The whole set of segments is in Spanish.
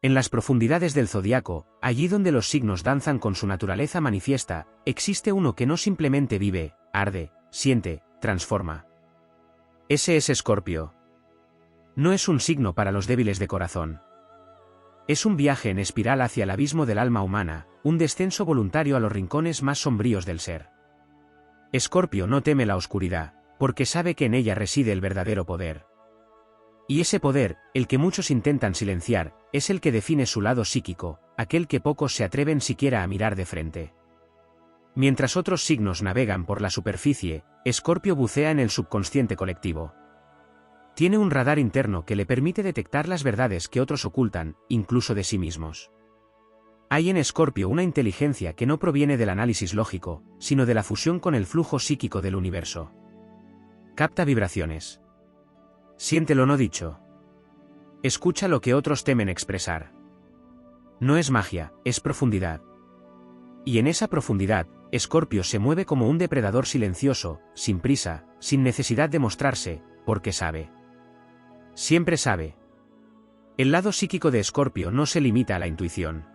En las profundidades del zodiaco, allí donde los signos danzan con su naturaleza manifiesta, existe uno que no simplemente vive, arde, siente, transforma. Ese es Escorpio. No es un signo para los débiles de corazón. Es un viaje en espiral hacia el abismo del alma humana, un descenso voluntario a los rincones más sombríos del ser. Escorpio no teme la oscuridad, porque sabe que en ella reside el verdadero poder. Y ese poder, el que muchos intentan silenciar, es el que define su lado psíquico, aquel que pocos se atreven siquiera a mirar de frente. Mientras otros signos navegan por la superficie, Escorpio bucea en el subconsciente colectivo. Tiene un radar interno que le permite detectar las verdades que otros ocultan, incluso de sí mismos. Hay en Escorpio una inteligencia que no proviene del análisis lógico, sino de la fusión con el flujo psíquico del universo. Capta vibraciones. Siente lo no dicho. Escucha lo que otros temen expresar. No es magia, es profundidad. Y en esa profundidad, Escorpio se mueve como un depredador silencioso, sin prisa, sin necesidad de mostrarse, porque sabe. Siempre sabe. El lado psíquico de Escorpio no se limita a la intuición.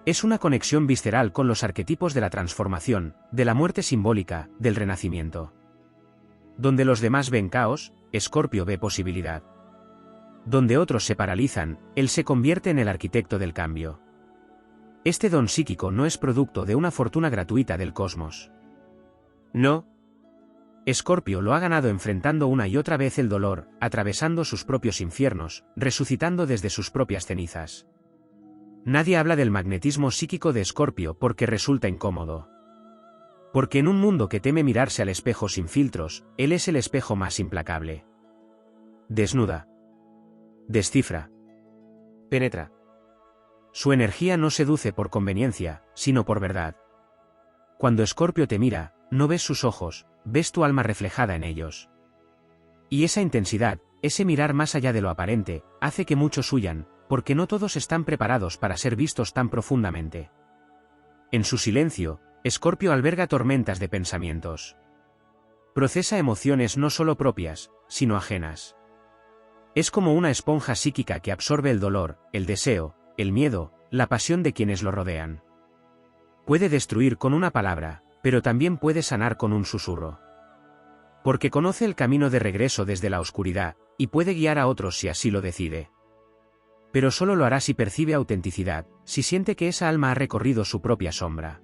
Es una conexión visceral con los arquetipos de la transformación, de la muerte simbólica, del renacimiento. Donde los demás ven caos, Escorpio ve posibilidad. Donde otros se paralizan, él se convierte en el arquitecto del cambio. Este don psíquico no es producto de una fortuna gratuita del cosmos. No. Escorpio lo ha ganado enfrentando una y otra vez el dolor, atravesando sus propios infiernos, resucitando desde sus propias cenizas. Nadie habla del magnetismo psíquico de Escorpio porque resulta incómodo. Porque en un mundo que teme mirarse al espejo sin filtros, él es el espejo más implacable. Desnuda. Descifra. Penetra. Su energía no seduce por conveniencia, sino por verdad. Cuando Escorpio te mira, no ves sus ojos, ves tu alma reflejada en ellos. Y esa intensidad, ese mirar más allá de lo aparente, hace que muchos huyan, porque no todos están preparados para ser vistos tan profundamente. En su silencio, Escorpio alberga tormentas de pensamientos. Procesa emociones no solo propias, sino ajenas. Es como una esponja psíquica que absorbe el dolor, el deseo, el miedo, la pasión de quienes lo rodean. Puede destruir con una palabra, pero también puede sanar con un susurro. Porque conoce el camino de regreso desde la oscuridad, y puede guiar a otros si así lo decide. Pero solo lo hará si percibe autenticidad, si siente que esa alma ha recorrido su propia sombra.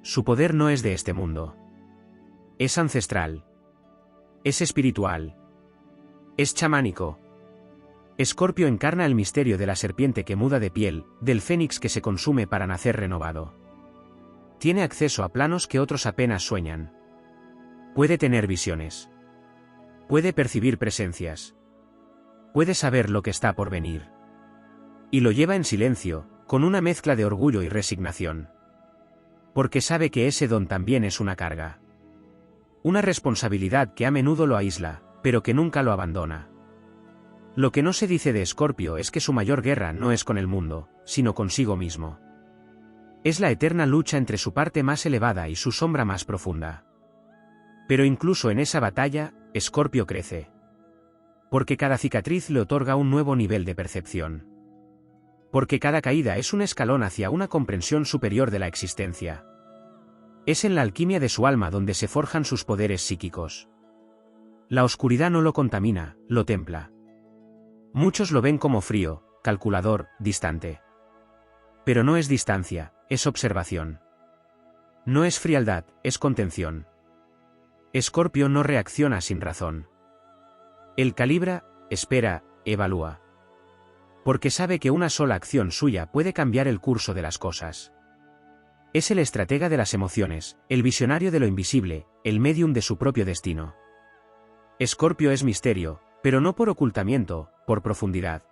Su poder no es de este mundo. Es ancestral. Es espiritual. Es chamánico. Escorpio encarna el misterio de la serpiente que muda de piel, del fénix que se consume para nacer renovado. Tiene acceso a planos que otros apenas sueñan. Puede tener visiones. Puede percibir presencias. Puede saber lo que está por venir. Y lo lleva en silencio, con una mezcla de orgullo y resignación. Porque sabe que ese don también es una carga. Una responsabilidad que a menudo lo aísla, pero que nunca lo abandona. Lo que no se dice de Escorpio es que su mayor guerra no es con el mundo, sino consigo mismo. Es la eterna lucha entre su parte más elevada y su sombra más profunda. Pero incluso en esa batalla, Escorpio crece. Porque cada cicatriz le otorga un nuevo nivel de percepción. Porque cada caída es un escalón hacia una comprensión superior de la existencia. Es en la alquimia de su alma donde se forjan sus poderes psíquicos. La oscuridad no lo contamina, lo templa. Muchos lo ven como frío, calculador, distante. Pero no es distancia, es observación. No es frialdad, es contención. Escorpio no reacciona sin razón. Él calibra, espera, evalúa. Porque sabe que una sola acción suya puede cambiar el curso de las cosas. Es el estratega de las emociones, el visionario de lo invisible, el médium de su propio destino. Escorpio es misterio, pero no por ocultamiento, por profundidad.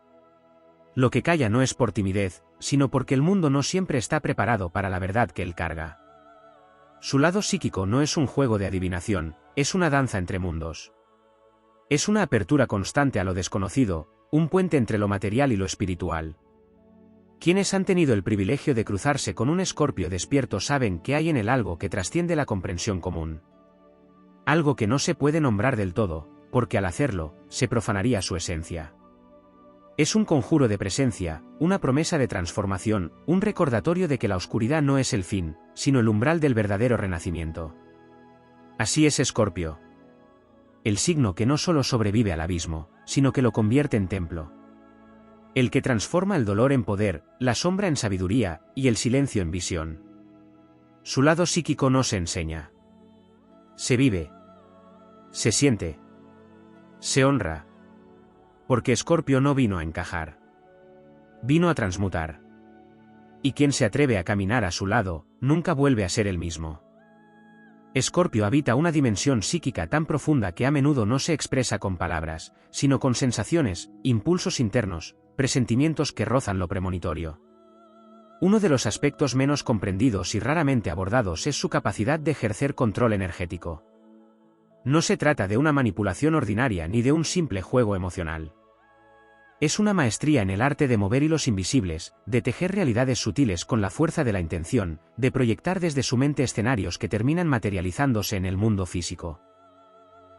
Lo que calla no es por timidez, sino porque el mundo no siempre está preparado para la verdad que él carga. Su lado psíquico no es un juego de adivinación, es una danza entre mundos. Es una apertura constante a lo desconocido, un puente entre lo material y lo espiritual. Quienes han tenido el privilegio de cruzarse con un Escorpio despierto saben que hay en él algo que trasciende la comprensión común. Algo que no se puede nombrar del todo, porque al hacerlo, se profanaría su esencia. Es un conjuro de presencia, una promesa de transformación, un recordatorio de que la oscuridad no es el fin, sino el umbral del verdadero renacimiento. Así es Escorpio. El signo que no solo sobrevive al abismo, sino que lo convierte en templo. El que transforma el dolor en poder, la sombra en sabiduría, y el silencio en visión. Su lado psíquico no se enseña. Se vive. Se siente. Se honra. Porque Escorpio no vino a encajar. Vino a transmutar. Y quien se atreve a caminar a su lado, nunca vuelve a ser el mismo. Escorpio habita una dimensión psíquica tan profunda que a menudo no se expresa con palabras, sino con sensaciones, impulsos internos, presentimientos que rozan lo premonitorio. Uno de los aspectos menos comprendidos y raramente abordados es su capacidad de ejercer control energético. No se trata de una manipulación ordinaria ni de un simple juego emocional. Es una maestría en el arte de mover hilos invisibles, de tejer realidades sutiles con la fuerza de la intención, de proyectar desde su mente escenarios que terminan materializándose en el mundo físico.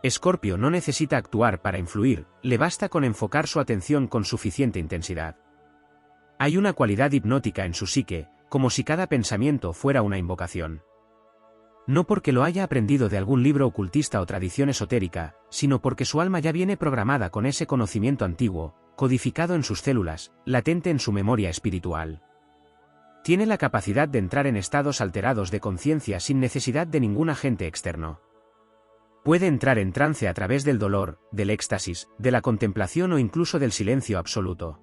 Escorpio no necesita actuar para influir, le basta con enfocar su atención con suficiente intensidad. Hay una cualidad hipnótica en su psique, como si cada pensamiento fuera una invocación. No porque lo haya aprendido de algún libro ocultista o tradición esotérica, sino porque su alma ya viene programada con ese conocimiento antiguo, codificado en sus células, latente en su memoria espiritual. Tiene la capacidad de entrar en estados alterados de conciencia sin necesidad de ningún agente externo. Puede entrar en trance a través del dolor, del éxtasis, de la contemplación o incluso del silencio absoluto.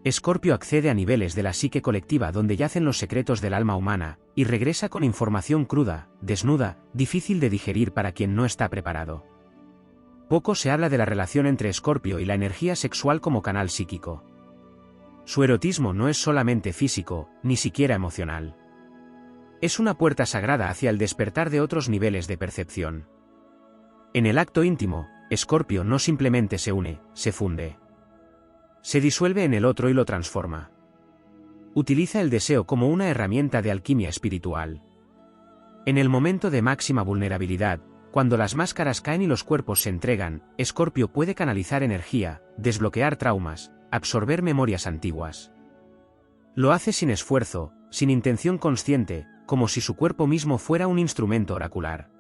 Escorpio accede a niveles de la psique colectiva donde yacen los secretos del alma humana, y regresa con información cruda, desnuda, difícil de digerir para quien no está preparado. Poco se habla de la relación entre Escorpio y la energía sexual como canal psíquico. Su erotismo no es solamente físico, ni siquiera emocional. Es una puerta sagrada hacia el despertar de otros niveles de percepción. En el acto íntimo, Escorpio no simplemente se une, se funde. Se disuelve en el otro y lo transforma. Utiliza el deseo como una herramienta de alquimia espiritual. En el momento de máxima vulnerabilidad, cuando las máscaras caen y los cuerpos se entregan, Escorpio puede canalizar energía, desbloquear traumas, absorber memorias antiguas. Lo hace sin esfuerzo, sin intención consciente, como si su cuerpo mismo fuera un instrumento oracular.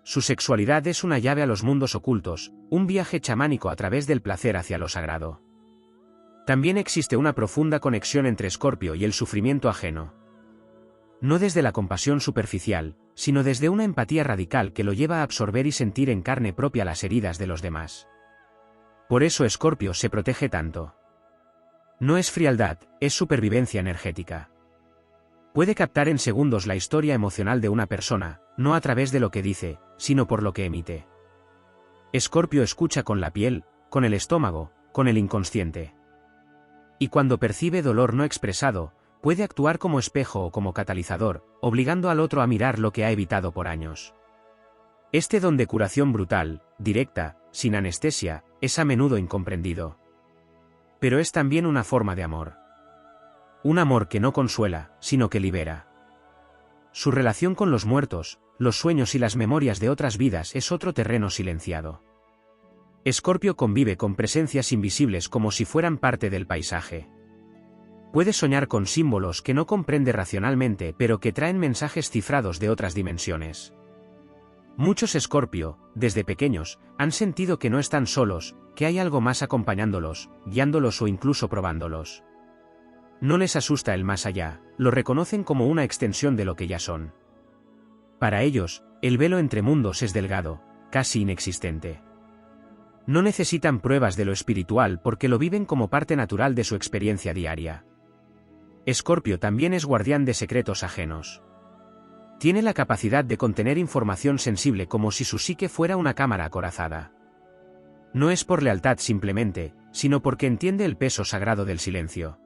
Su sexualidad es una llave a los mundos ocultos, un viaje chamánico a través del placer hacia lo sagrado. También existe una profunda conexión entre Escorpio y el sufrimiento ajeno. No desde la compasión superficial, sino desde una empatía radical que lo lleva a absorber y sentir en carne propia las heridas de los demás. Por eso Escorpio se protege tanto. No es frialdad, es supervivencia energética. Puede captar en segundos la historia emocional de una persona, no a través de lo que dice, sino por lo que emite. Escorpio escucha con la piel, con el estómago, con el inconsciente. Y cuando percibe dolor no expresado, puede actuar como espejo o como catalizador, obligando al otro a mirar lo que ha evitado por años. Este don de curación brutal, directa, sin anestesia, es a menudo incomprendido. Pero es también una forma de amor. Un amor que no consuela, sino que libera. Su relación con los muertos, los sueños y las memorias de otras vidas es otro terreno silenciado. Escorpio convive con presencias invisibles como si fueran parte del paisaje. Puede soñar con símbolos que no comprende racionalmente pero que traen mensajes cifrados de otras dimensiones. Muchos Escorpio, desde pequeños, han sentido que no están solos, que hay algo más acompañándolos, guiándolos o incluso probándolos. No les asusta el más allá, lo reconocen como una extensión de lo que ya son. Para ellos, el velo entre mundos es delgado, casi inexistente. No necesitan pruebas de lo espiritual porque lo viven como parte natural de su experiencia diaria. Escorpio también es guardián de secretos ajenos. Tiene la capacidad de contener información sensible como si su psique fuera una cámara acorazada. No es por lealtad simplemente, sino porque entiende el peso sagrado del silencio.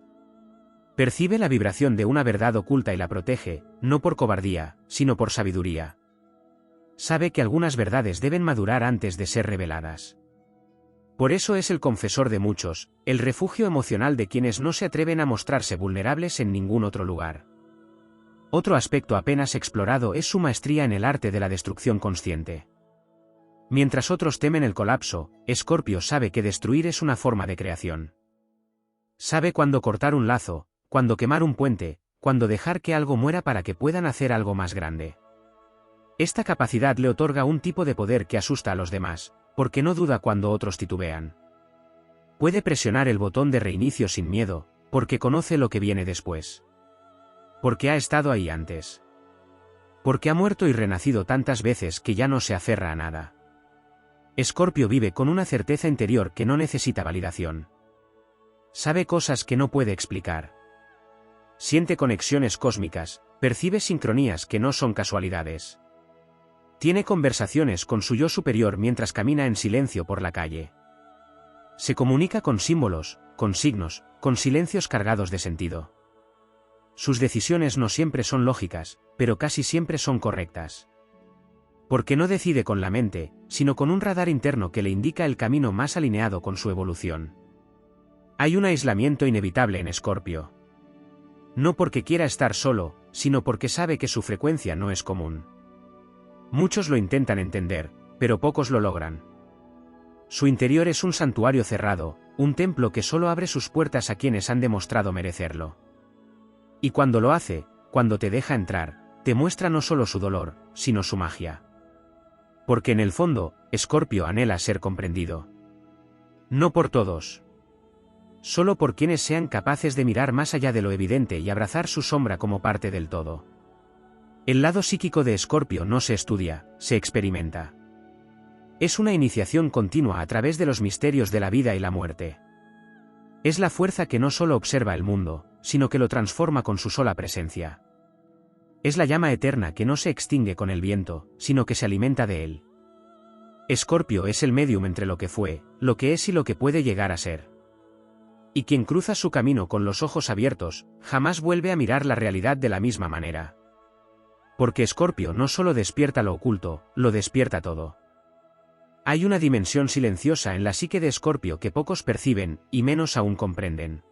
Percibe la vibración de una verdad oculta y la protege, no por cobardía, sino por sabiduría. Sabe que algunas verdades deben madurar antes de ser reveladas. Por eso es el confesor de muchos, el refugio emocional de quienes no se atreven a mostrarse vulnerables en ningún otro lugar. Otro aspecto apenas explorado es su maestría en el arte de la destrucción consciente. Mientras otros temen el colapso, Escorpio sabe que destruir es una forma de creación. Sabe cuándo cortar un lazo, cuándo quemar un puente, cuándo dejar que algo muera para que puedan hacer algo más grande. Esta capacidad le otorga un tipo de poder que asusta a los demás, porque no duda cuando otros titubean. Puede presionar el botón de reinicio sin miedo, porque conoce lo que viene después. Porque ha estado ahí antes. Porque ha muerto y renacido tantas veces que ya no se aferra a nada. Escorpio vive con una certeza interior que no necesita validación. Sabe cosas que no puede explicar. Siente conexiones cósmicas, percibe sincronías que no son casualidades. Tiene conversaciones con su yo superior mientras camina en silencio por la calle. Se comunica con símbolos, con signos, con silencios cargados de sentido. Sus decisiones no siempre son lógicas, pero casi siempre son correctas. Porque no decide con la mente, sino con un radar interno que le indica el camino más alineado con su evolución. Hay un aislamiento inevitable en Escorpio. No porque quiera estar solo, sino porque sabe que su frecuencia no es común. Muchos lo intentan entender, pero pocos lo logran. Su interior es un santuario cerrado, un templo que solo abre sus puertas a quienes han demostrado merecerlo. Y cuando lo hace, cuando te deja entrar, te muestra no solo su dolor, sino su magia. Porque en el fondo, Escorpio anhela ser comprendido. No por todos. Solo por quienes sean capaces de mirar más allá de lo evidente y abrazar su sombra como parte del todo. El lado psíquico de Escorpio no se estudia, se experimenta. Es una iniciación continua a través de los misterios de la vida y la muerte. Es la fuerza que no solo observa el mundo, sino que lo transforma con su sola presencia. Es la llama eterna que no se extingue con el viento, sino que se alimenta de él. Escorpio es el médium entre lo que fue, lo que es y lo que puede llegar a ser. Y quien cruza su camino con los ojos abiertos, jamás vuelve a mirar la realidad de la misma manera. Porque Escorpio no solo despierta lo oculto, lo despierta todo. Hay una dimensión silenciosa en la psique de Escorpio que pocos perciben, y menos aún comprenden.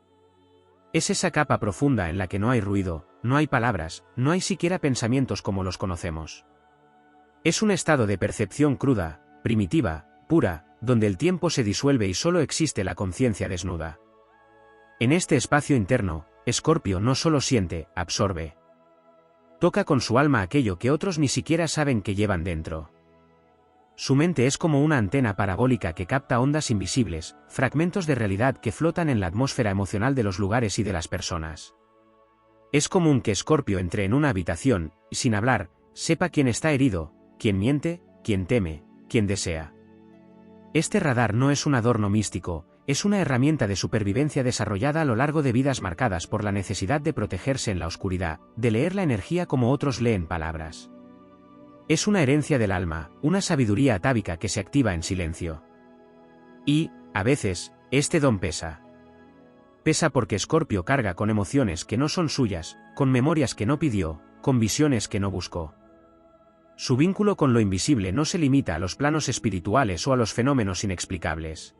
Es esa capa profunda en la que no hay ruido, no hay palabras, no hay siquiera pensamientos como los conocemos. Es un estado de percepción cruda, primitiva, pura, donde el tiempo se disuelve y solo existe la conciencia desnuda. En este espacio interno, Escorpio no solo siente, absorbe. Toca con su alma aquello que otros ni siquiera saben que llevan dentro. Su mente es como una antena parabólica que capta ondas invisibles, fragmentos de realidad que flotan en la atmósfera emocional de los lugares y de las personas. Es común que Escorpio entre en una habitación, y sin hablar, sepa quién está herido, quién miente, quién teme, quién desea. Este radar no es un adorno místico, es una herramienta de supervivencia desarrollada a lo largo de vidas marcadas por la necesidad de protegerse en la oscuridad, de leer la energía como otros leen palabras. Es una herencia del alma, una sabiduría atávica que se activa en silencio. Y, a veces, este don pesa. Pesa porque Escorpio carga con emociones que no son suyas, con memorias que no pidió, con visiones que no buscó. Su vínculo con lo invisible no se limita a los planos espirituales o a los fenómenos inexplicables.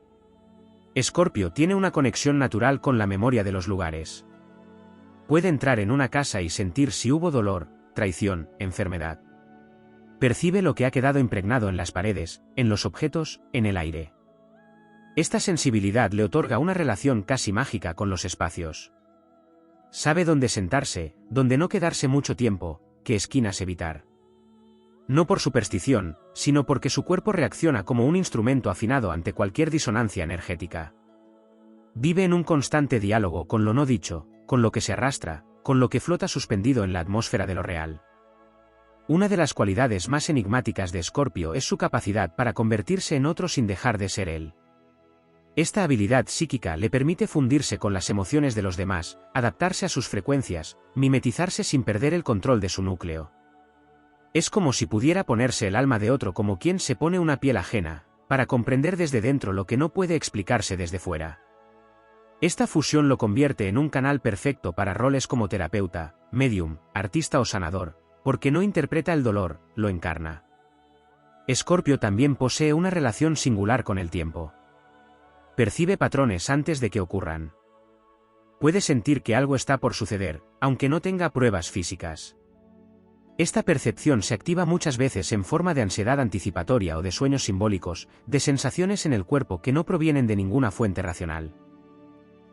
Escorpio tiene una conexión natural con la memoria de los lugares. Puede entrar en una casa y sentir si hubo dolor, traición, enfermedad. Percibe lo que ha quedado impregnado en las paredes, en los objetos, en el aire. Esta sensibilidad le otorga una relación casi mágica con los espacios. Sabe dónde sentarse, dónde no quedarse mucho tiempo, qué esquinas evitar. No por superstición, sino porque su cuerpo reacciona como un instrumento afinado ante cualquier disonancia energética. Vive en un constante diálogo con lo no dicho, con lo que se arrastra, con lo que flota suspendido en la atmósfera de lo real. Una de las cualidades más enigmáticas de Escorpio es su capacidad para convertirse en otro sin dejar de ser él. Esta habilidad psíquica le permite fundirse con las emociones de los demás, adaptarse a sus frecuencias, mimetizarse sin perder el control de su núcleo. Es como si pudiera ponerse el alma de otro como quien se pone una piel ajena, para comprender desde dentro lo que no puede explicarse desde fuera. Esta fusión lo convierte en un canal perfecto para roles como terapeuta, medium, artista o sanador, porque no interpreta el dolor, lo encarna. Escorpio también posee una relación singular con el tiempo. Percibe patrones antes de que ocurran. Puede sentir que algo está por suceder, aunque no tenga pruebas físicas. Esta percepción se activa muchas veces en forma de ansiedad anticipatoria o de sueños simbólicos, de sensaciones en el cuerpo que no provienen de ninguna fuente racional.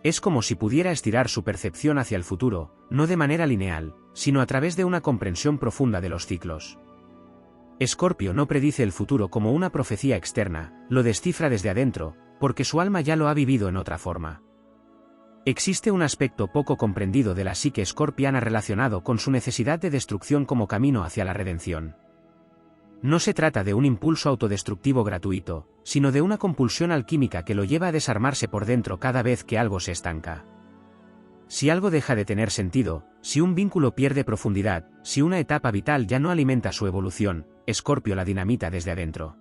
Es como si pudiera estirar su percepción hacia el futuro, no de manera lineal, sino a través de una comprensión profunda de los ciclos. Escorpio no predice el futuro como una profecía externa, lo descifra desde adentro, porque su alma ya lo ha vivido en otra forma. Existe un aspecto poco comprendido de la psique escorpiana relacionado con su necesidad de destrucción como camino hacia la redención. No se trata de un impulso autodestructivo gratuito, sino de una compulsión alquímica que lo lleva a desarmarse por dentro cada vez que algo se estanca. Si algo deja de tener sentido, si un vínculo pierde profundidad, si una etapa vital ya no alimenta su evolución, Escorpio la dinamita desde adentro.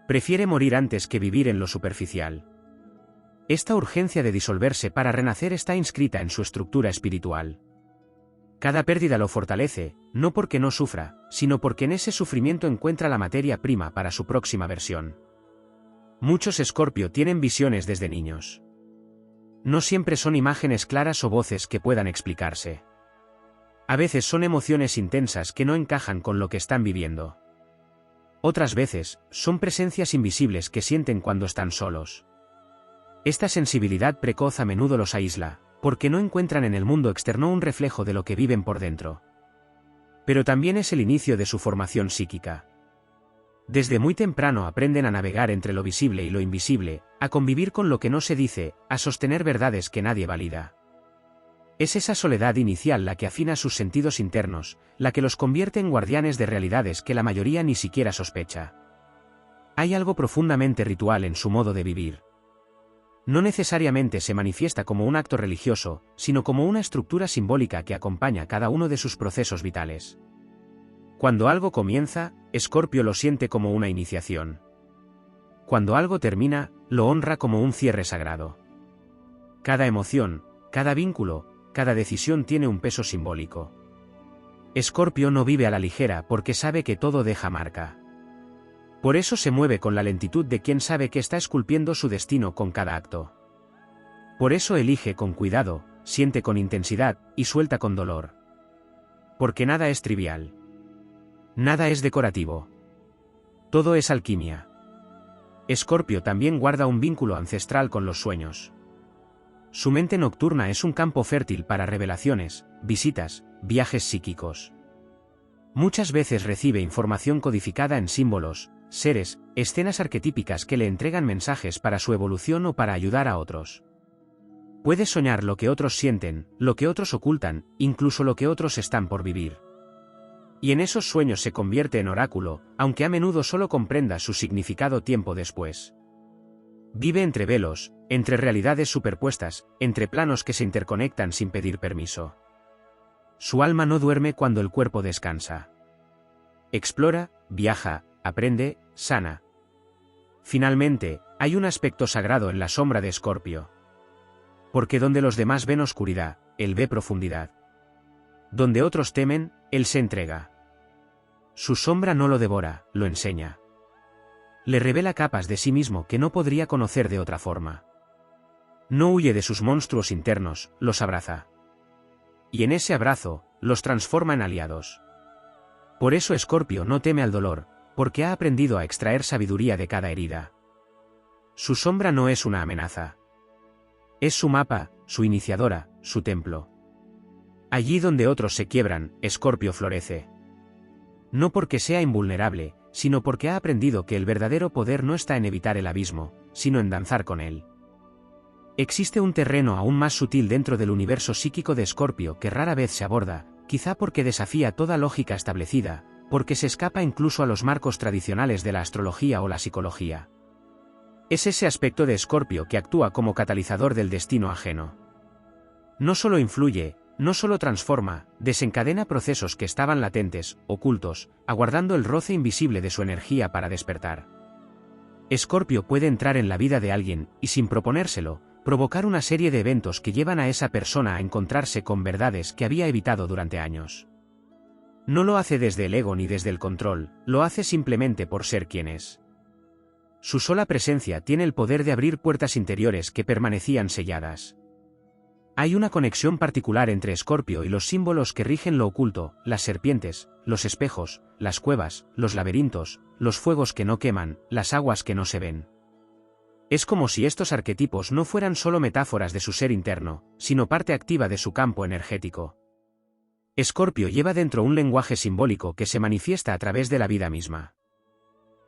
Prefiere morir antes que vivir en lo superficial. Esta urgencia de disolverse para renacer está inscrita en su estructura espiritual. Cada pérdida lo fortalece, no porque no sufra, sino porque en ese sufrimiento encuentra la materia prima para su próxima versión. Muchos Escorpio tienen visiones desde niños. No siempre son imágenes claras o voces que puedan explicarse. A veces son emociones intensas que no encajan con lo que están viviendo. Otras veces, son presencias invisibles que sienten cuando están solos. Esta sensibilidad precoz a menudo los aísla, porque no encuentran en el mundo externo un reflejo de lo que viven por dentro. Pero también es el inicio de su formación psíquica. Desde muy temprano aprenden a navegar entre lo visible y lo invisible, a convivir con lo que no se dice, a sostener verdades que nadie valida. Es esa soledad inicial la que afina sus sentidos internos, la que los convierte en guardianes de realidades que la mayoría ni siquiera sospecha. Hay algo profundamente ritual en su modo de vivir. No necesariamente se manifiesta como un acto religioso, sino como una estructura simbólica que acompaña cada uno de sus procesos vitales. Cuando algo comienza, Escorpio lo siente como una iniciación. Cuando algo termina, lo honra como un cierre sagrado. Cada emoción, cada vínculo, cada decisión tiene un peso simbólico. Escorpio no vive a la ligera porque sabe que todo deja marca. Por eso se mueve con la lentitud de quien sabe que está esculpiendo su destino con cada acto. Por eso elige con cuidado, siente con intensidad, y suelta con dolor. Porque nada es trivial. Nada es decorativo. Todo es alquimia. Escorpio también guarda un vínculo ancestral con los sueños. Su mente nocturna es un campo fértil para revelaciones, visitas, viajes psíquicos. Muchas veces recibe información codificada en símbolos, seres, escenas arquetípicas que le entregan mensajes para su evolución o para ayudar a otros. Puede soñar lo que otros sienten, lo que otros ocultan, incluso lo que otros están por vivir. Y en esos sueños se convierte en oráculo, aunque a menudo solo comprenda su significado tiempo después. Vive entre velos, entre realidades superpuestas, entre planos que se interconectan sin pedir permiso. Su alma no duerme cuando el cuerpo descansa. Explora, viaja, aprende, sana. Finalmente, hay un aspecto sagrado en la sombra de Escorpio. Porque donde los demás ven oscuridad, él ve profundidad. Donde otros temen, él se entrega. Su sombra no lo devora, lo enseña. Le revela capas de sí mismo que no podría conocer de otra forma. No huye de sus monstruos internos, los abraza. Y en ese abrazo, los transforma en aliados. Por eso Escorpio no teme al dolor, porque ha aprendido a extraer sabiduría de cada herida. Su sombra no es una amenaza. Es su mapa, su iniciadora, su templo. Allí donde otros se quiebran, Escorpio florece. No porque sea invulnerable, sino porque ha aprendido que el verdadero poder no está en evitar el abismo, sino en danzar con él. Existe un terreno aún más sutil dentro del universo psíquico de Escorpio que rara vez se aborda, quizá porque desafía toda lógica establecida, porque se escapa incluso a los marcos tradicionales de la astrología o la psicología. Es ese aspecto de Escorpio que actúa como catalizador del destino ajeno. No solo influye, no solo transforma, desencadena procesos que estaban latentes, ocultos, aguardando el roce invisible de su energía para despertar. Escorpio puede entrar en la vida de alguien, y sin proponérselo, provocar una serie de eventos que llevan a esa persona a encontrarse con verdades que había evitado durante años. No lo hace desde el ego ni desde el control, lo hace simplemente por ser quien es. Su sola presencia tiene el poder de abrir puertas interiores que permanecían selladas. Hay una conexión particular entre Escorpio y los símbolos que rigen lo oculto, las serpientes, los espejos, las cuevas, los laberintos, los fuegos que no queman, las aguas que no se ven. Es como si estos arquetipos no fueran solo metáforas de su ser interno, sino parte activa de su campo energético. Escorpio lleva dentro un lenguaje simbólico que se manifiesta a través de la vida misma.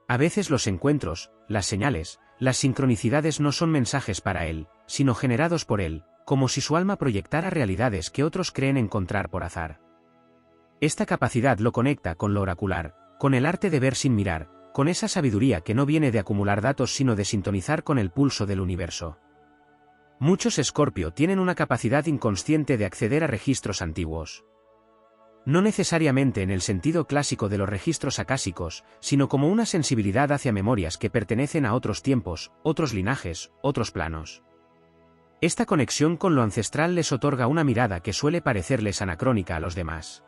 A veces los encuentros, las señales, las sincronicidades no son mensajes para él, sino generados por él, como si su alma proyectara realidades que otros creen encontrar por azar. Esta capacidad lo conecta con lo oracular, con el arte de ver sin mirar, con esa sabiduría que no viene de acumular datos sino de sintonizar con el pulso del universo. Muchos Escorpio tienen una capacidad inconsciente de acceder a registros antiguos. No necesariamente en el sentido clásico de los registros acásicos, sino como una sensibilidad hacia memorias que pertenecen a otros tiempos, otros linajes, otros planos. Esta conexión con lo ancestral les otorga una mirada que suele parecerles anacrónica a los demás.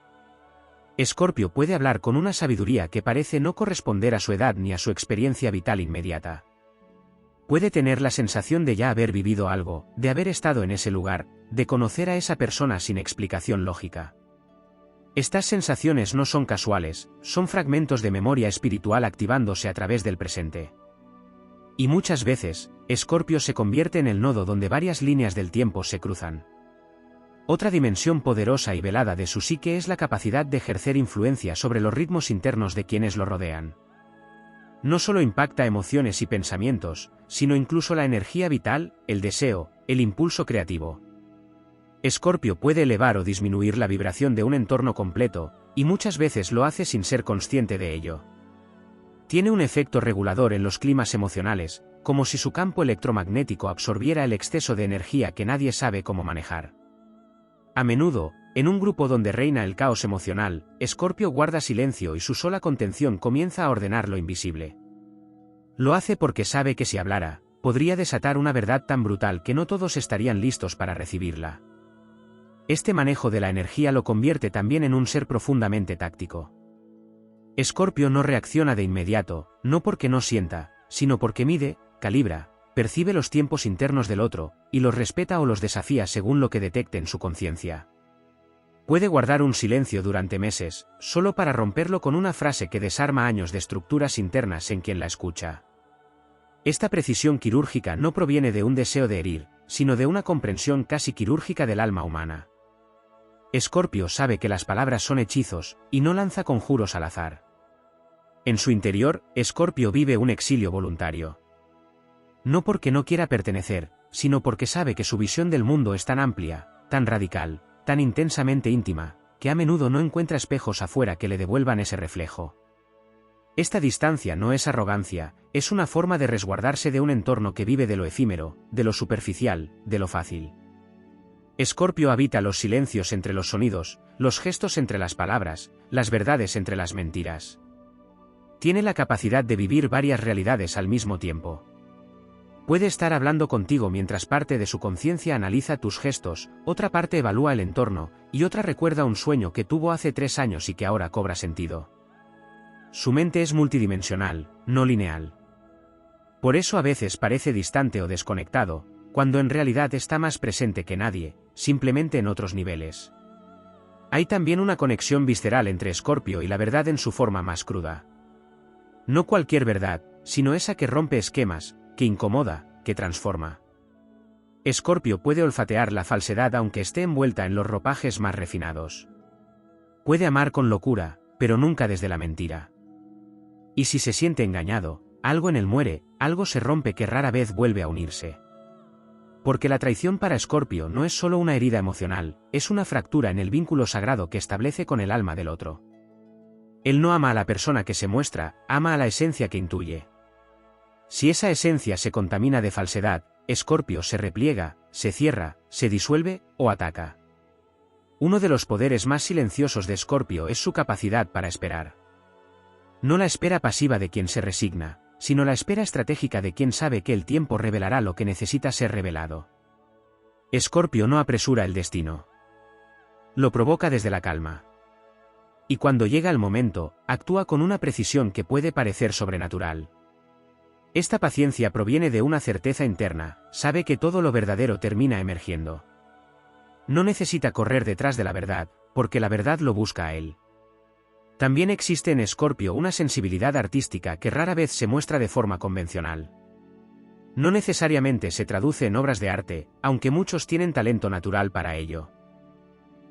Escorpio puede hablar con una sabiduría que parece no corresponder a su edad ni a su experiencia vital inmediata. Puede tener la sensación de ya haber vivido algo, de haber estado en ese lugar, de conocer a esa persona sin explicación lógica. Estas sensaciones no son casuales, son fragmentos de memoria espiritual activándose a través del presente. Y muchas veces, Escorpio se convierte en el nodo donde varias líneas del tiempo se cruzan. Otra dimensión poderosa y velada de su psique es la capacidad de ejercer influencia sobre los ritmos internos de quienes lo rodean. No solo impacta emociones y pensamientos, sino incluso la energía vital, el deseo, el impulso creativo. Escorpio puede elevar o disminuir la vibración de un entorno completo, y muchas veces lo hace sin ser consciente de ello. Tiene un efecto regulador en los climas emocionales, como si su campo electromagnético absorbiera el exceso de energía que nadie sabe cómo manejar. A menudo, en un grupo donde reina el caos emocional, Escorpio guarda silencio y su sola contención comienza a ordenar lo invisible. Lo hace porque sabe que si hablara, podría desatar una verdad tan brutal que no todos estarían listos para recibirla. Este manejo de la energía lo convierte también en un ser profundamente táctico. Escorpio no reacciona de inmediato, no porque no sienta, sino porque mide, calibra, percibe los tiempos internos del otro, y los respeta o los desafía según lo que detecte en su conciencia. Puede guardar un silencio durante meses, solo para romperlo con una frase que desarma años de estructuras internas en quien la escucha. Esta precisión quirúrgica no proviene de un deseo de herir, sino de una comprensión casi quirúrgica del alma humana. Escorpio sabe que las palabras son hechizos, y no lanza conjuros al azar. En su interior, Escorpio vive un exilio voluntario. No porque no quiera pertenecer, sino porque sabe que su visión del mundo es tan amplia, tan radical, tan intensamente íntima, que a menudo no encuentra espejos afuera que le devuelvan ese reflejo. Esta distancia no es arrogancia, es una forma de resguardarse de un entorno que vive de lo efímero, de lo superficial, de lo fácil. Escorpio habita los silencios entre los sonidos, los gestos entre las palabras, las verdades entre las mentiras. Tiene la capacidad de vivir varias realidades al mismo tiempo. Puede estar hablando contigo mientras parte de su conciencia analiza tus gestos, otra parte evalúa el entorno, y otra recuerda un sueño que tuvo hace 3 años y que ahora cobra sentido. Su mente es multidimensional, no lineal. Por eso a veces parece distante o desconectado, cuando en realidad está más presente que nadie, simplemente en otros niveles. Hay también una conexión visceral entre Escorpio y la verdad en su forma más cruda. No cualquier verdad, sino esa que rompe esquemas, que incomoda, que transforma. Escorpio puede olfatear la falsedad aunque esté envuelta en los ropajes más refinados. Puede amar con locura, pero nunca desde la mentira. Y si se siente engañado, algo en él muere, algo se rompe que rara vez vuelve a unirse. Porque la traición para Escorpio no es solo una herida emocional, es una fractura en el vínculo sagrado que establece con el alma del otro. Él no ama a la persona que se muestra, ama a la esencia que intuye. Si esa esencia se contamina de falsedad, Escorpio se repliega, se cierra, se disuelve o ataca. Uno de los poderes más silenciosos de Escorpio es su capacidad para esperar. No la espera pasiva de quien se resigna, sino la espera estratégica de quien sabe que el tiempo revelará lo que necesita ser revelado. Escorpio no apresura el destino. Lo provoca desde la calma. Y cuando llega el momento, actúa con una precisión que puede parecer sobrenatural. Esta paciencia proviene de una certeza interna, sabe que todo lo verdadero termina emergiendo. No necesita correr detrás de la verdad, porque la verdad lo busca a él. También existe en Escorpio una sensibilidad artística que rara vez se muestra de forma convencional. No necesariamente se traduce en obras de arte, aunque muchos tienen talento natural para ello.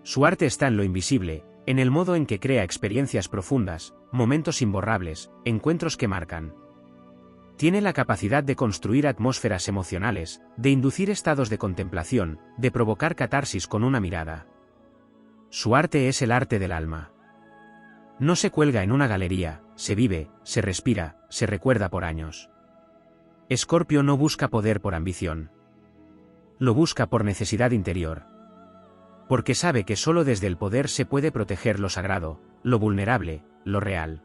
Su arte está en lo invisible, en el modo en que crea experiencias profundas, momentos imborrables, encuentros que marcan. Tiene la capacidad de construir atmósferas emocionales, de inducir estados de contemplación, de provocar catarsis con una mirada. Su arte es el arte del alma. No se cuelga en una galería, se vive, se respira, se recuerda por años. Escorpio no busca poder por ambición. Lo busca por necesidad interior. Porque sabe que solo desde el poder se puede proteger lo sagrado, lo vulnerable, lo real.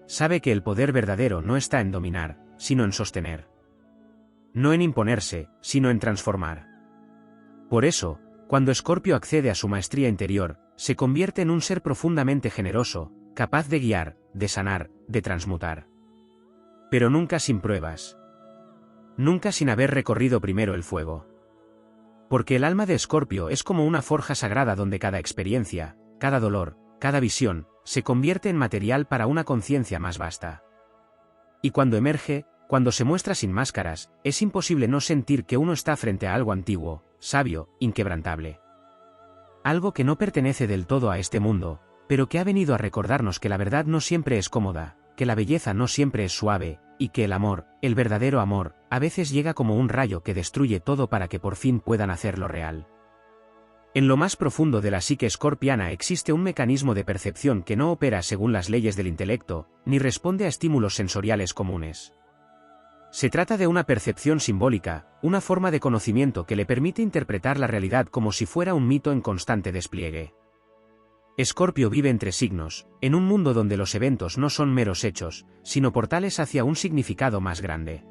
Sabe que el poder verdadero no está en dominar, sino en sostener. No en imponerse, sino en transformar. Por eso, cuando Escorpio accede a su maestría interior, se convierte en un ser profundamente generoso, capaz de guiar, de sanar, de transmutar. Pero nunca sin pruebas. Nunca sin haber recorrido primero el fuego. Porque el alma de Escorpio es como una forja sagrada donde cada experiencia, cada dolor, cada visión, se convierte en material para una conciencia más vasta. Y cuando emerge, cuando se muestra sin máscaras, es imposible no sentir que uno está frente a algo antiguo, sabio, inquebrantable. Algo que no pertenece del todo a este mundo, pero que ha venido a recordarnos que la verdad no siempre es cómoda, que la belleza no siempre es suave, y que el amor, el verdadero amor, a veces llega como un rayo que destruye todo para que por fin puedan hacerlo real. En lo más profundo de la psique escorpiana existe un mecanismo de percepción que no opera según las leyes del intelecto, ni responde a estímulos sensoriales comunes. Se trata de una percepción simbólica, una forma de conocimiento que le permite interpretar la realidad como si fuera un mito en constante despliegue. Escorpio vive entre signos, en un mundo donde los eventos no son meros hechos, sino portales hacia un significado más grande.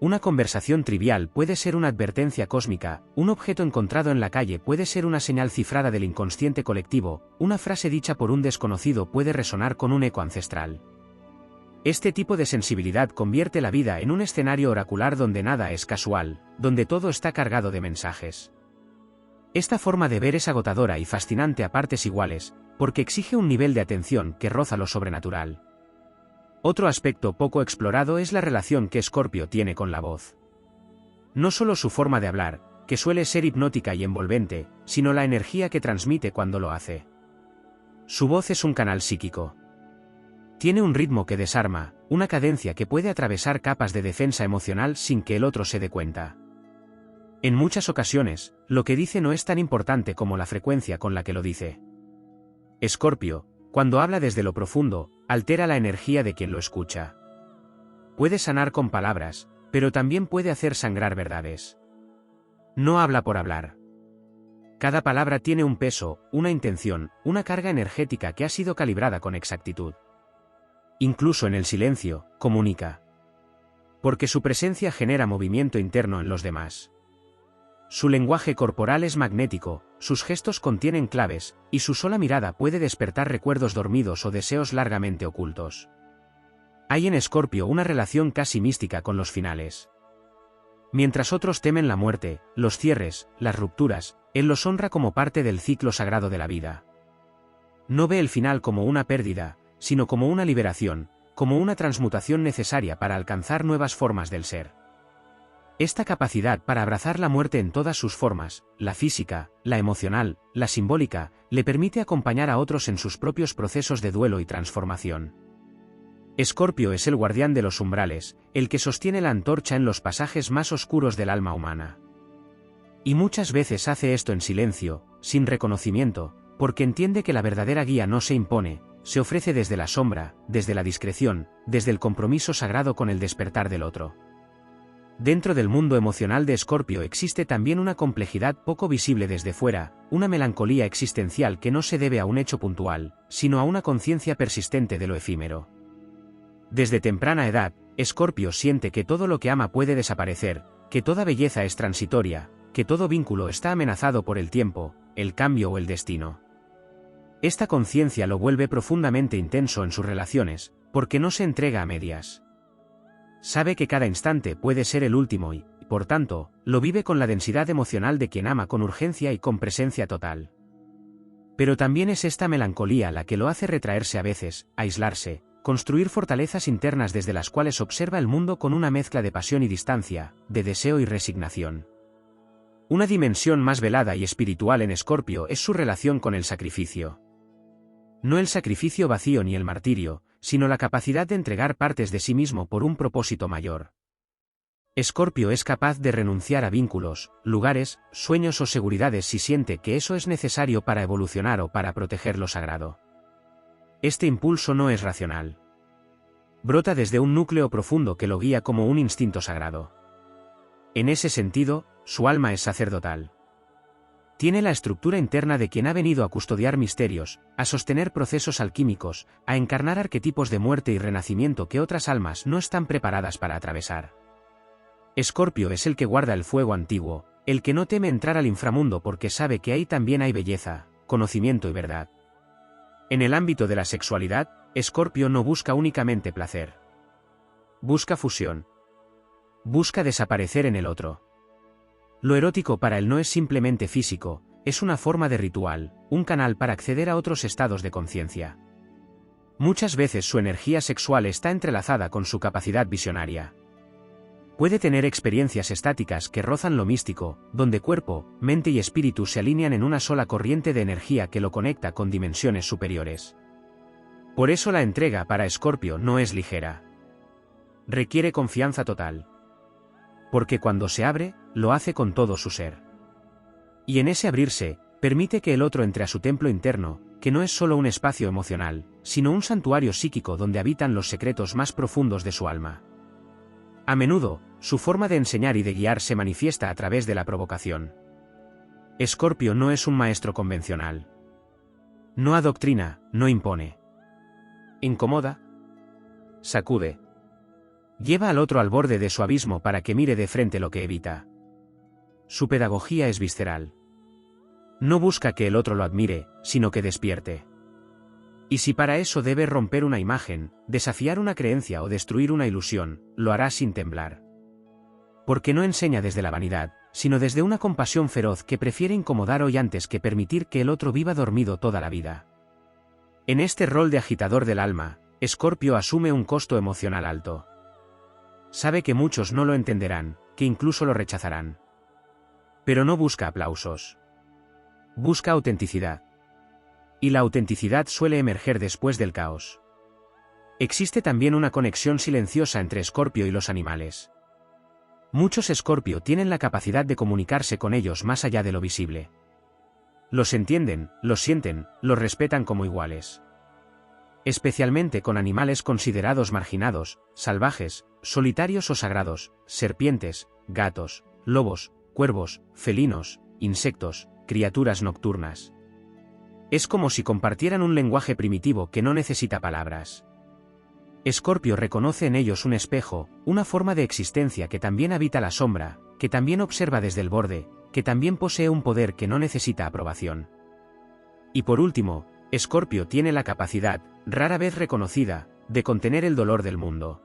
Una conversación trivial puede ser una advertencia cósmica, un objeto encontrado en la calle puede ser una señal cifrada del inconsciente colectivo, una frase dicha por un desconocido puede resonar con un eco ancestral. Este tipo de sensibilidad convierte la vida en un escenario oracular donde nada es casual, donde todo está cargado de mensajes. Esta forma de ver es agotadora y fascinante a partes iguales, porque exige un nivel de atención que roza lo sobrenatural. Otro aspecto poco explorado es la relación que Escorpio tiene con la voz. No solo su forma de hablar, que suele ser hipnótica y envolvente, sino la energía que transmite cuando lo hace. Su voz es un canal psíquico. Tiene un ritmo que desarma, una cadencia que puede atravesar capas de defensa emocional sin que el otro se dé cuenta. En muchas ocasiones, lo que dice no es tan importante como la frecuencia con la que lo dice. Escorpio, cuando habla desde lo profundo, altera la energía de quien lo escucha. Puede sanar con palabras, pero también puede hacer sangrar verdades. No habla por hablar. Cada palabra tiene un peso, una intención, una carga energética que ha sido calibrada con exactitud. Incluso en el silencio, comunica. Porque su presencia genera movimiento interno en los demás. Su lenguaje corporal es magnético, sus gestos contienen claves, y su sola mirada puede despertar recuerdos dormidos o deseos largamente ocultos. Hay en Escorpio una relación casi mística con los finales. Mientras otros temen la muerte, los cierres, las rupturas, él los honra como parte del ciclo sagrado de la vida. No ve el final como una pérdida, sino como una liberación, como una transmutación necesaria para alcanzar nuevas formas del ser. Esta capacidad para abrazar la muerte en todas sus formas, la física, la emocional, la simbólica, le permite acompañar a otros en sus propios procesos de duelo y transformación. Escorpio es el guardián de los umbrales, el que sostiene la antorcha en los pasajes más oscuros del alma humana. Y muchas veces hace esto en silencio, sin reconocimiento, porque entiende que la verdadera guía no se impone, se ofrece desde la sombra, desde la discreción, desde el compromiso sagrado con el despertar del otro. Dentro del mundo emocional de Escorpio existe también una complejidad poco visible desde fuera, una melancolía existencial que no se debe a un hecho puntual, sino a una conciencia persistente de lo efímero. Desde temprana edad, Escorpio siente que todo lo que ama puede desaparecer, que toda belleza es transitoria, que todo vínculo está amenazado por el tiempo, el cambio o el destino. Esta conciencia lo vuelve profundamente intenso en sus relaciones, porque no se entrega a medias. Sabe que cada instante puede ser el último y, por tanto, lo vive con la densidad emocional de quien ama con urgencia y con presencia total. Pero también es esta melancolía la que lo hace retraerse a veces, aislarse, construir fortalezas internas desde las cuales observa el mundo con una mezcla de pasión y distancia, de deseo y resignación. Una dimensión más velada y espiritual en Escorpio es su relación con el sacrificio. No el sacrificio vacío ni el martirio, sino la capacidad de entregar partes de sí mismo por un propósito mayor. Escorpio es capaz de renunciar a vínculos, lugares, sueños o seguridades si siente que eso es necesario para evolucionar o para proteger lo sagrado. Este impulso no es racional. Brota desde un núcleo profundo que lo guía como un instinto sagrado. En ese sentido, su alma es sacerdotal. Tiene la estructura interna de quien ha venido a custodiar misterios, a sostener procesos alquímicos, a encarnar arquetipos de muerte y renacimiento que otras almas no están preparadas para atravesar. Escorpio es el que guarda el fuego antiguo, el que no teme entrar al inframundo porque sabe que ahí también hay belleza, conocimiento y verdad. En el ámbito de la sexualidad, Escorpio no busca únicamente placer. Busca fusión. Busca desaparecer en el otro. Lo erótico para él no es simplemente físico, es una forma de ritual, un canal para acceder a otros estados de conciencia. Muchas veces su energía sexual está entrelazada con su capacidad visionaria. Puede tener experiencias estáticas que rozan lo místico, donde cuerpo, mente y espíritu se alinean en una sola corriente de energía que lo conecta con dimensiones superiores. Por eso la entrega para Escorpio no es ligera. Requiere confianza total. Porque cuando se abre, lo hace con todo su ser. Y en ese abrirse, permite que el otro entre a su templo interno, que no es solo un espacio emocional, sino un santuario psíquico donde habitan los secretos más profundos de su alma. A menudo, su forma de enseñar y de guiar se manifiesta a través de la provocación. Escorpio no es un maestro convencional. No adoctrina, no impone. Incomoda. Sacude. Lleva al otro al borde de su abismo para que mire de frente lo que evita. Su pedagogía es visceral. No busca que el otro lo admire, sino que despierte. Y si para eso debe romper una imagen, desafiar una creencia o destruir una ilusión, lo hará sin temblar. Porque no enseña desde la vanidad, sino desde una compasión feroz que prefiere incomodar hoy antes que permitir que el otro viva dormido toda la vida. En este rol de agitador del alma, Escorpio asume un costo emocional alto. Sabe que muchos no lo entenderán, que incluso lo rechazarán. Pero no busca aplausos. Busca autenticidad. Y la autenticidad suele emerger después del caos. Existe también una conexión silenciosa entre Escorpio y los animales. Muchos Escorpio tienen la capacidad de comunicarse con ellos más allá de lo visible. Los entienden, los sienten, los respetan como iguales. Especialmente con animales considerados marginados, salvajes, solitarios o sagrados, serpientes, gatos, lobos, cuervos, felinos, insectos, criaturas nocturnas. Es como si compartieran un lenguaje primitivo que no necesita palabras. Escorpio reconoce en ellos un espejo, una forma de existencia que también habita la sombra, que también observa desde el borde, que también posee un poder que no necesita aprobación. Y por último, Escorpio tiene la capacidad, rara vez reconocida, de contener el dolor del mundo.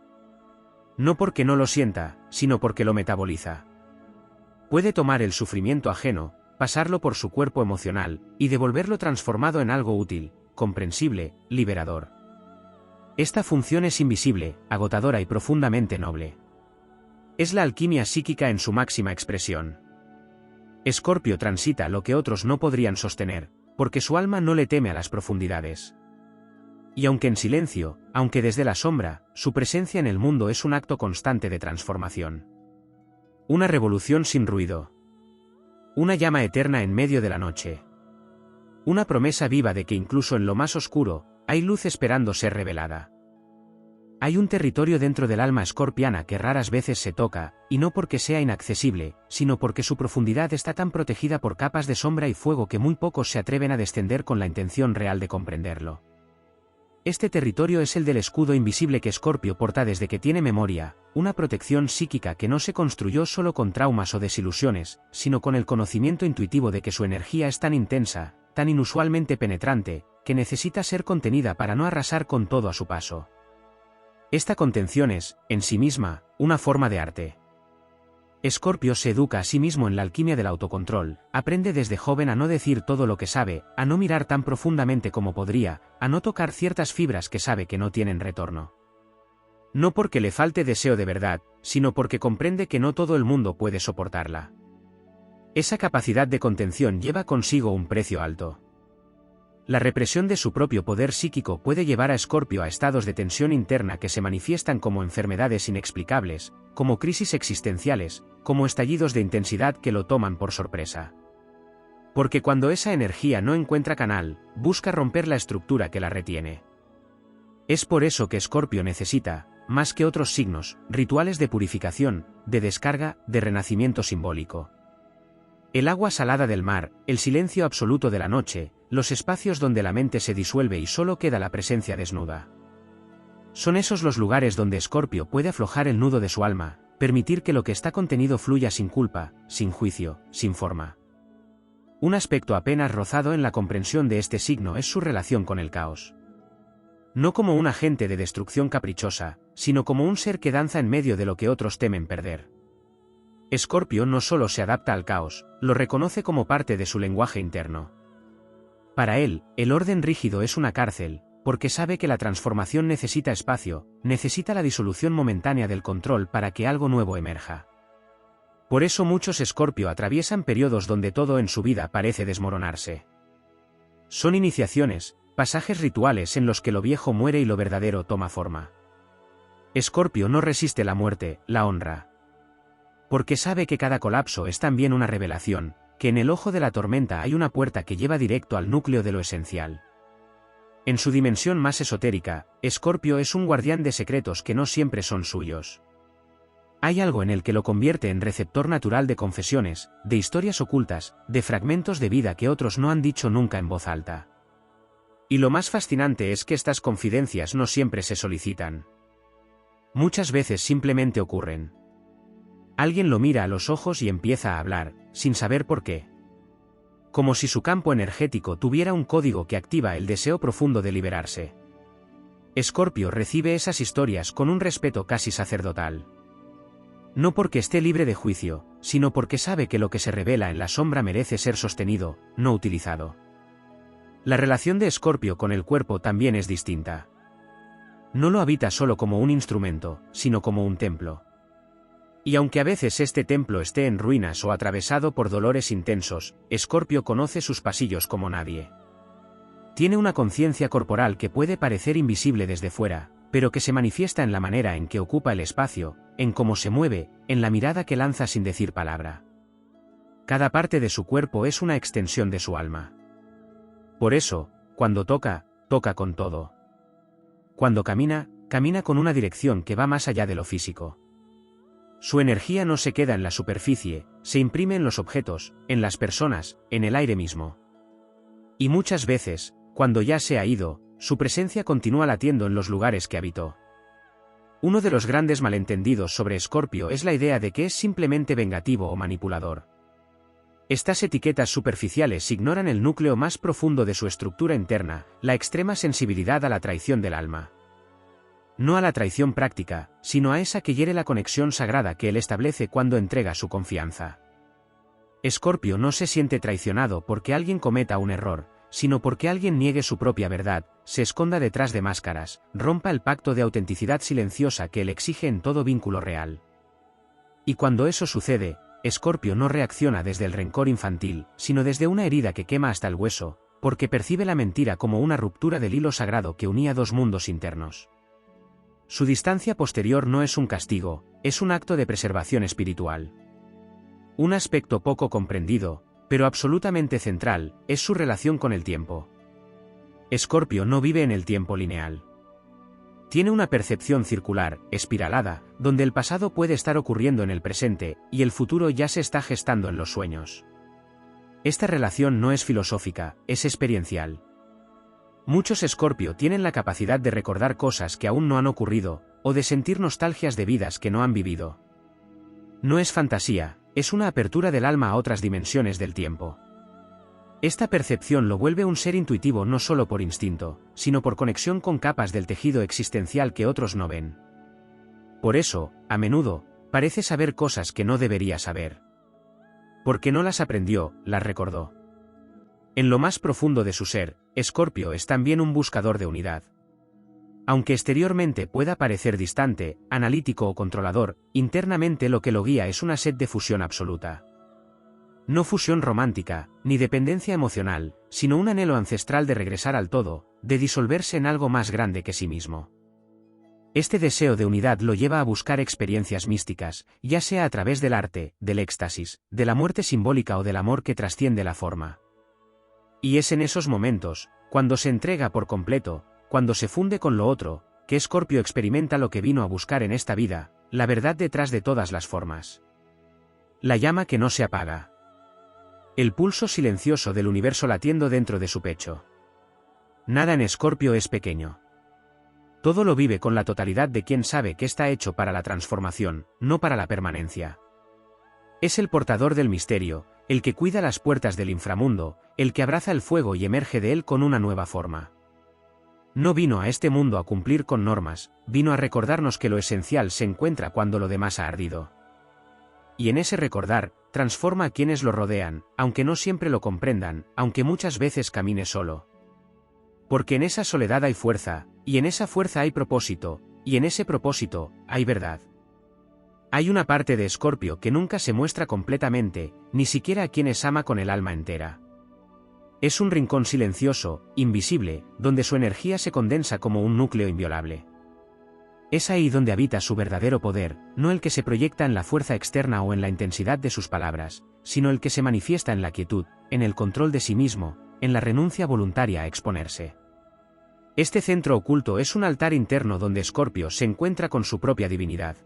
No porque no lo sienta, sino porque lo metaboliza. Puede tomar el sufrimiento ajeno, pasarlo por su cuerpo emocional, y devolverlo transformado en algo útil, comprensible, liberador. Esta función es invisible, agotadora y profundamente noble. Es la alquimia psíquica en su máxima expresión. Escorpio transita lo que otros no podrían sostener, porque su alma no le teme a las profundidades. Y aunque en silencio, aunque desde la sombra, su presencia en el mundo es un acto constante de transformación. Una revolución sin ruido. Una llama eterna en medio de la noche. Una promesa viva de que incluso en lo más oscuro, hay luz esperando ser revelada. Hay un territorio dentro del alma escorpiana que raras veces se toca, y no porque sea inaccesible, sino porque su profundidad está tan protegida por capas de sombra y fuego que muy pocos se atreven a descender con la intención real de comprenderlo. Este territorio es el del escudo invisible que Escorpio porta desde que tiene memoria, una protección psíquica que no se construyó solo con traumas o desilusiones, sino con el conocimiento intuitivo de que su energía es tan intensa, tan inusualmente penetrante, que necesita ser contenida para no arrasar con todo a su paso. Esta contención es, en sí misma, una forma de arte. Escorpio se educa a sí mismo en la alquimia del autocontrol, aprende desde joven a no decir todo lo que sabe, a no mirar tan profundamente como podría, a no tocar ciertas fibras que sabe que no tienen retorno. No porque le falte deseo de verdad, sino porque comprende que no todo el mundo puede soportarla. Esa capacidad de contención lleva consigo un precio alto. La represión de su propio poder psíquico puede llevar a Escorpio a estados de tensión interna que se manifiestan como enfermedades inexplicables, como crisis existenciales, como estallidos de intensidad que lo toman por sorpresa. Porque cuando esa energía no encuentra canal, busca romper la estructura que la retiene. Es por eso que Escorpio necesita, más que otros signos, rituales de purificación, de descarga, de renacimiento simbólico. El agua salada del mar, el silencio absoluto de la noche, los espacios donde la mente se disuelve y solo queda la presencia desnuda. Son esos los lugares donde Escorpio puede aflojar el nudo de su alma, permitir que lo que está contenido fluya sin culpa, sin juicio, sin forma. Un aspecto apenas rozado en la comprensión de este signo es su relación con el caos. No como un agente de destrucción caprichosa, sino como un ser que danza en medio de lo que otros temen perder. Escorpio no solo se adapta al caos, lo reconoce como parte de su lenguaje interno. Para él, el orden rígido es una cárcel, porque sabe que la transformación necesita espacio, necesita la disolución momentánea del control para que algo nuevo emerja. Por eso muchos Escorpio atraviesan periodos donde todo en su vida parece desmoronarse. Son iniciaciones, pasajes rituales en los que lo viejo muere y lo verdadero toma forma. Escorpio no resiste la muerte, la honra. Porque sabe que cada colapso es también una revelación, que en el ojo de la tormenta hay una puerta que lleva directo al núcleo de lo esencial. En su dimensión más esotérica, Escorpio es un guardián de secretos que no siempre son suyos. Hay algo en el que lo convierte en receptor natural de confesiones, de historias ocultas, de fragmentos de vida que otros no han dicho nunca en voz alta. Y lo más fascinante es que estas confidencias no siempre se solicitan. Muchas veces simplemente ocurren. Alguien lo mira a los ojos y empieza a hablar, sin saber por qué. Como si su campo energético tuviera un código que activa el deseo profundo de liberarse. Escorpio recibe esas historias con un respeto casi sacerdotal. No porque esté libre de juicio, sino porque sabe que lo que se revela en la sombra merece ser sostenido, no utilizado. La relación de Escorpio con el cuerpo también es distinta. No lo habita solo como un instrumento, sino como un templo. Y aunque a veces este templo esté en ruinas o atravesado por dolores intensos, Escorpio conoce sus pasillos como nadie. Tiene una conciencia corporal que puede parecer invisible desde fuera, pero que se manifiesta en la manera en que ocupa el espacio, en cómo se mueve, en la mirada que lanza sin decir palabra. Cada parte de su cuerpo es una extensión de su alma. Por eso, cuando toca, toca con todo. Cuando camina, camina con una dirección que va más allá de lo físico. Su energía no se queda en la superficie, se imprime en los objetos, en las personas, en el aire mismo. Y muchas veces, cuando ya se ha ido, su presencia continúa latiendo en los lugares que habitó. Uno de los grandes malentendidos sobre Escorpio es la idea de que es simplemente vengativo o manipulador. Estas etiquetas superficiales ignoran el núcleo más profundo de su estructura interna, la extrema sensibilidad a la traición del alma. No a la traición práctica, sino a esa que hiere la conexión sagrada que él establece cuando entrega su confianza. Escorpio no se siente traicionado porque alguien cometa un error, sino porque alguien niegue su propia verdad, se esconda detrás de máscaras, rompa el pacto de autenticidad silenciosa que él exige en todo vínculo real. Y cuando eso sucede, Escorpio no reacciona desde el rencor infantil, sino desde una herida que quema hasta el hueso, porque percibe la mentira como una ruptura del hilo sagrado que unía dos mundos internos. Su distancia posterior no es un castigo, es un acto de preservación espiritual. Un aspecto poco comprendido, pero absolutamente central, es su relación con el tiempo. Escorpio no vive en el tiempo lineal. Tiene una percepción circular, espiralada, donde el pasado puede estar ocurriendo en el presente, y el futuro ya se está gestando en los sueños. Esta relación no es filosófica, es experiencial. Muchos Escorpio tienen la capacidad de recordar cosas que aún no han ocurrido, o de sentir nostalgias de vidas que no han vivido. No es fantasía, es una apertura del alma a otras dimensiones del tiempo. Esta percepción lo vuelve un ser intuitivo no solo por instinto, sino por conexión con capas del tejido existencial que otros no ven. Por eso, a menudo, Parece saber cosas que no debería saber. Porque no las aprendió, las recordó. En lo más profundo de su ser, Escorpio es también un buscador de unidad. Aunque exteriormente pueda parecer distante, analítico o controlador, internamente lo que lo guía es una sed de fusión absoluta. No fusión romántica, ni dependencia emocional, sino un anhelo ancestral de regresar al todo, de disolverse en algo más grande que sí mismo. Este deseo de unidad lo lleva a buscar experiencias místicas, ya sea a través del arte, del éxtasis, de la muerte simbólica o del amor que trasciende la forma. Y es en esos momentos, cuando se entrega por completo, cuando se funde con lo otro, que Escorpio experimenta lo que vino a buscar en esta vida, la verdad detrás de todas las formas. La llama que no se apaga. El pulso silencioso del universo latiendo dentro de su pecho. Nada en Escorpio es pequeño. Todo lo vive con la totalidad de quien sabe que está hecho para la transformación, no para la permanencia. Es el portador del misterio, el que cuida las puertas del inframundo, el que abraza el fuego y emerge de él con una nueva forma. No vino a este mundo a cumplir con normas, vino a recordarnos que lo esencial se encuentra cuando lo demás ha ardido. Y en ese recordar, transforma a quienes lo rodean, aunque no siempre lo comprendan, aunque muchas veces camine solo. Porque en esa soledad hay fuerza, y en esa fuerza hay propósito, y en ese propósito, hay verdad. Hay una parte de Escorpio que nunca se muestra completamente, ni siquiera a quienes ama con el alma entera. Es un rincón silencioso, invisible, donde su energía se condensa como un núcleo inviolable. Es ahí donde habita su verdadero poder, no el que se proyecta en la fuerza externa o en la intensidad de sus palabras, sino el que se manifiesta en la quietud, en el control de sí mismo, en la renuncia voluntaria a exponerse. Este centro oculto es un altar interno donde Escorpio se encuentra con su propia divinidad.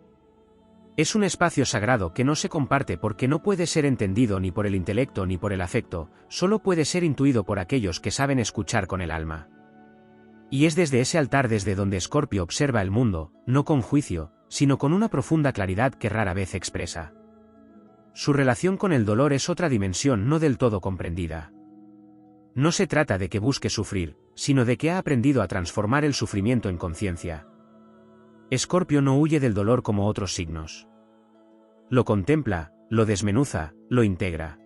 Es un espacio sagrado que no se comparte porque no puede ser entendido ni por el intelecto ni por el afecto, solo puede ser intuido por aquellos que saben escuchar con el alma. Y es desde ese altar desde donde Escorpio observa el mundo, no con juicio, sino con una profunda claridad que rara vez expresa. Su relación con el dolor es otra dimensión no del todo comprendida. No se trata de que busque sufrir, sino de que ha aprendido a transformar el sufrimiento en conciencia. Escorpio no huye del dolor como otros signos. Lo contempla, lo desmenuza, lo integra.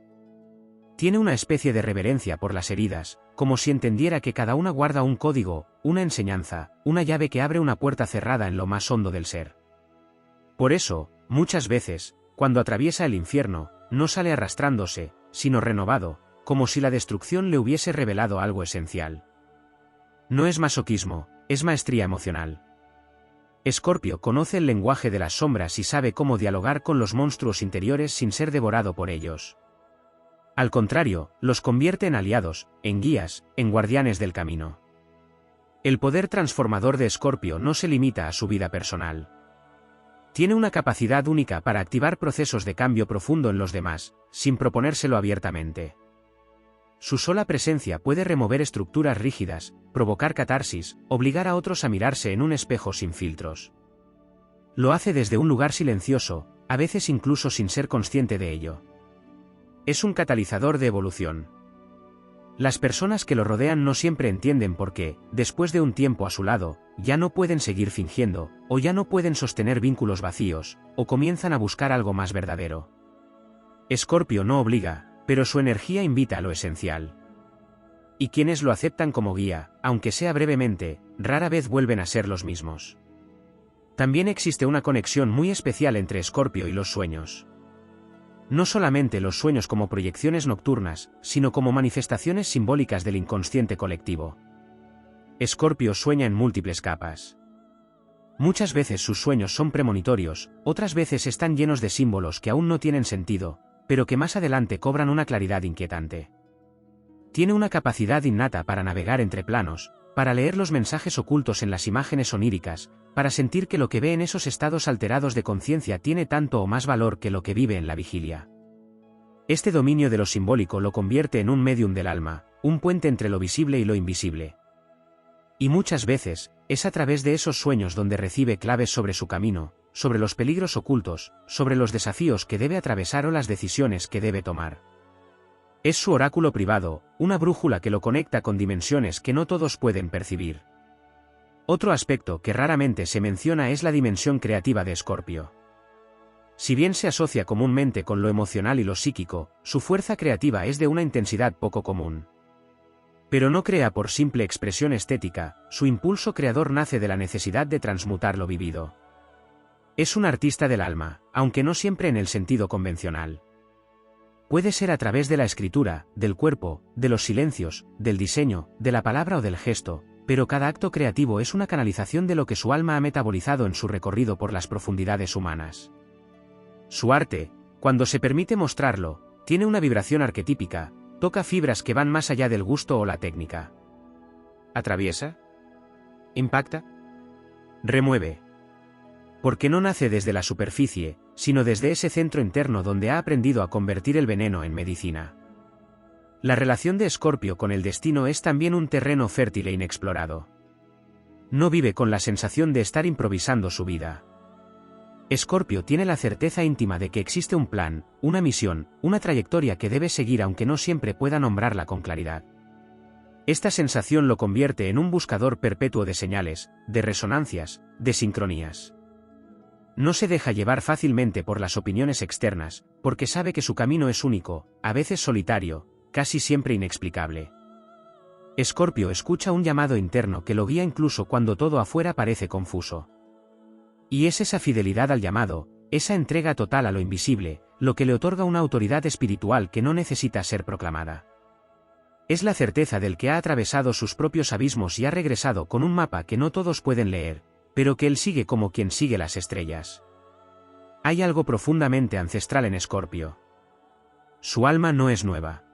Tiene una especie de reverencia por las heridas, como si entendiera que cada una guarda un código, una enseñanza, una llave que abre una puerta cerrada en lo más hondo del ser. Por eso, muchas veces, cuando atraviesa el infierno, no sale arrastrándose, sino renovado, como si la destrucción le hubiese revelado algo esencial. No es masoquismo, es maestría emocional. Escorpio conoce el lenguaje de las sombras y sabe cómo dialogar con los monstruos interiores sin ser devorado por ellos. Al contrario, los convierte en aliados, en guías, en guardianes del camino. El poder transformador de Escorpio no se limita a su vida personal. Tiene una capacidad única para activar procesos de cambio profundo en los demás, sin proponérselo abiertamente. Su sola presencia puede remover estructuras rígidas, provocar catarsis, obligar a otros a mirarse en un espejo sin filtros. Lo hace desde un lugar silencioso, a veces incluso sin ser consciente de ello. Es un catalizador de evolución. Las personas que lo rodean no siempre entienden por qué, después de un tiempo a su lado, ya no pueden seguir fingiendo, o ya no pueden sostener vínculos vacíos, o comienzan a buscar algo más verdadero. Escorpio no obliga, pero su energía invita a lo esencial. Y quienes lo aceptan como guía, aunque sea brevemente, rara vez vuelven a ser los mismos. También existe una conexión muy especial entre Escorpio y los sueños. No solamente los sueños como proyecciones nocturnas, sino como manifestaciones simbólicas del inconsciente colectivo. Escorpio sueña en múltiples capas. Muchas veces sus sueños son premonitorios, otras veces están llenos de símbolos que aún no tienen sentido, pero que más adelante cobran una claridad inquietante. Tiene una capacidad innata para navegar entre planos, para leer los mensajes ocultos en las imágenes oníricas, para sentir que lo que ve en esos estados alterados de conciencia tiene tanto o más valor que lo que vive en la vigilia. Este dominio de lo simbólico lo convierte en un médium del alma, un puente entre lo visible y lo invisible. Y muchas veces, es a través de esos sueños donde recibe claves sobre su camino, sobre los peligros ocultos, sobre los desafíos que debe atravesar o las decisiones que debe tomar. Es su oráculo privado, una brújula que lo conecta con dimensiones que no todos pueden percibir. Otro aspecto que raramente se menciona es la dimensión creativa de Escorpio. Si bien se asocia comúnmente con lo emocional y lo psíquico, su fuerza creativa es de una intensidad poco común. Pero no crea por simple expresión estética, su impulso creador nace de la necesidad de transmutar lo vivido. Es un artista del alma, aunque no siempre en el sentido convencional. Puede ser a través de la escritura, del cuerpo, de los silencios, del diseño, de la palabra o del gesto, pero cada acto creativo es una canalización de lo que su alma ha metabolizado en su recorrido por las profundidades humanas. Su arte, cuando se permite mostrarlo, tiene una vibración arquetípica, toca fibras que van más allá del gusto o la técnica. ¿Atraviesa? ¿Impacta? Remueve. Porque no nace desde la superficie, sino desde ese centro interno donde ha aprendido a convertir el veneno en medicina. La relación de Escorpio con el destino es también un terreno fértil e inexplorado. No vive con la sensación de estar improvisando su vida. Escorpio tiene la certeza íntima de que existe un plan, una misión, una trayectoria que debe seguir aunque no siempre pueda nombrarla con claridad. Esta sensación lo convierte en un buscador perpetuo de señales, de resonancias, de sincronías. No se deja llevar fácilmente por las opiniones externas, porque sabe que su camino es único, a veces solitario, casi siempre inexplicable. Escorpio escucha un llamado interno que lo guía incluso cuando todo afuera parece confuso. Y es esa fidelidad al llamado, esa entrega total a lo invisible, lo que le otorga una autoridad espiritual que no necesita ser proclamada. Es la certeza del que ha atravesado sus propios abismos y ha regresado con un mapa que no todos pueden leer, pero que él sigue como quien sigue las estrellas. Hay algo profundamente ancestral en Escorpio. Su alma no es nueva.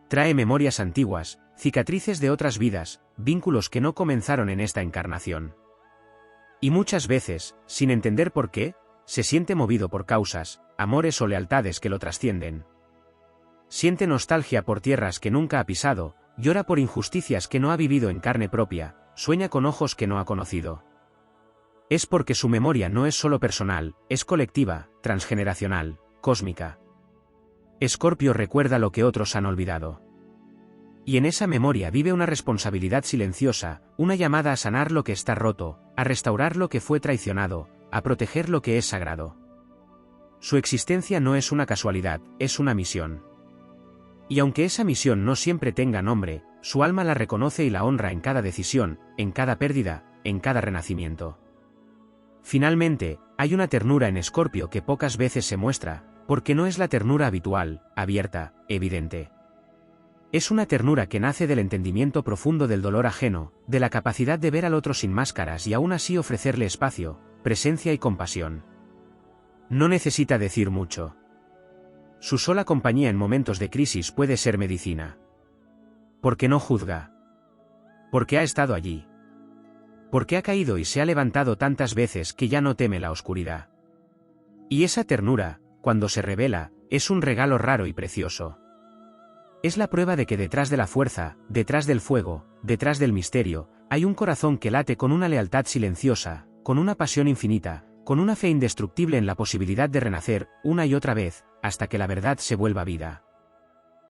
Trae memorias antiguas, cicatrices de otras vidas, vínculos que no comenzaron en esta encarnación. Y muchas veces, sin entender por qué, se siente movido por causas, amores o lealtades que lo trascienden. Siente nostalgia por tierras que nunca ha pisado, llora por injusticias que no ha vivido en carne propia, sueña con ojos que no ha conocido. Es porque su memoria no es solo personal, es colectiva, transgeneracional, cósmica. Escorpio recuerda lo que otros han olvidado. Y en esa memoria vive una responsabilidad silenciosa, una llamada a sanar lo que está roto, a restaurar lo que fue traicionado, a proteger lo que es sagrado. Su existencia no es una casualidad, es una misión. Y aunque esa misión no siempre tenga nombre, su alma la reconoce y la honra en cada decisión, en cada pérdida, en cada renacimiento. Finalmente, hay una ternura en Escorpio que pocas veces se muestra, porque no es la ternura habitual, abierta, evidente. Es una ternura que nace del entendimiento profundo del dolor ajeno, de la capacidad de ver al otro sin máscaras y aún así ofrecerle espacio, presencia y compasión. No necesita decir mucho. Su sola compañía en momentos de crisis puede ser medicina. Porque no juzga. Porque ha estado allí. Porque ha caído y se ha levantado tantas veces que ya no teme la oscuridad. Y esa ternura, cuando se revela, es un regalo raro y precioso. Es la prueba de que detrás de la fuerza, detrás del fuego, detrás del misterio, hay un corazón que late con una lealtad silenciosa, con una pasión infinita, con una fe indestructible en la posibilidad de renacer, una y otra vez, hasta que la verdad se vuelva vida.